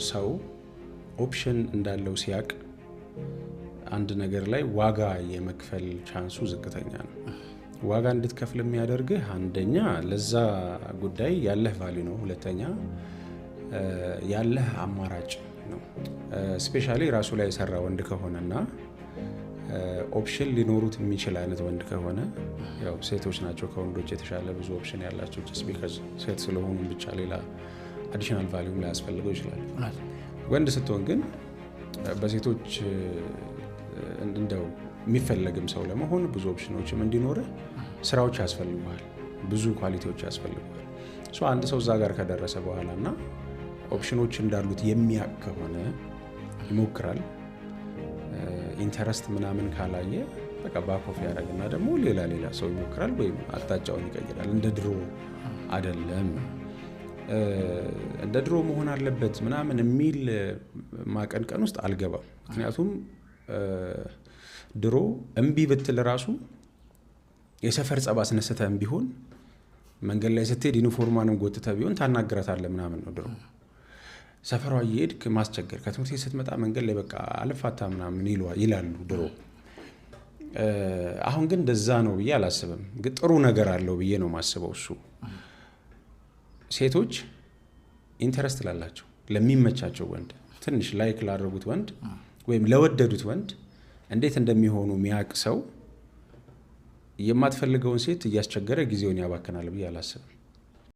ሰው ኦፕሽን እንዳለው ሲያቅ አንድ ነገር ላይ ዋጋ የመክፈል ቻንሱ ዝቅተኛ ነው። ዋጋ እንድትከፍል የሚያደርግህ አንደኛ ለዛ ጉዳይ ያለህ ቫልዩ ነው። ሁለተኛ ያለህ አማራጭ ነው። ስፔሻሊ ራሱ ላይ የሰራ ወንድ ከሆነና ኦፕሽን ሊኖሩት የሚችል አይነት ወንድ ከሆነ ያው ሴቶች ናቸው ከወንዶች የተሻለ ብዙ ኦፕሽን ያላቸው ጀስት ቢካዝ ሴት ስለሆኑ ብቻ ሌላ አዲሽናል ቫልዩም ላይ ያስፈልገው ይችላል። ወንድ ስትሆን ግን በሴቶች እንደው የሚፈለግም ሰው ለመሆን ብዙ ኦፕሽኖችም እንዲኖር ስራዎች ያስፈልጉሃል፣ ብዙ ኳሊቲዎች ያስፈልጉሃል። አንድ ሰው እዛ ጋር ከደረሰ በኋላ እና ኦፕሽኖች እንዳሉት የሚያቅ ከሆነ ይሞክራል። ኢንተረስት ምናምን ካላየ በቃ ባኮፍ ያደርግና ደግሞ ሌላ ሰው ይሞክራል ወይም አቅጣጫውን ይቀይራል። እንደ ድሮ አይደለም። እንደ ድሮ መሆን አለበት ምናምን የሚል ማቀንቀን ውስጥ አልገባም። ምክንያቱም ድሮ እምቢ ብትል ራሱ የሰፈር ጸብ አስነስተህ ቢሆን መንገድ ላይ ስትሄድ ዩኒፎርማንም ጎትተህ ቢሆን ታናግራታለህ ምናምን ነው ድሮ። ሰፈሯ እየሄድክ ማስቸገር፣ ከትምህርት ቤት ስትመጣ መንገድ ላይ በቃ አልፋታ ምናምን ይላሉ ድሮ። አሁን ግን እንደዛ ነው ብዬ አላስብም። ግን ጥሩ ነገር አለው ብዬ ነው ማስበው። እሱ ሴቶች ኢንተረስት ላላቸው ለሚመቻቸው ወንድ ትንሽ ላይክ ላደረጉት ወንድ ወይም ለወደዱት ወንድ እንዴት እንደሚሆኑ የሚያውቅ ሰው የማትፈልገውን ሴት እያስቸገረ ጊዜውን ያባክናል ብዬ አላስብም።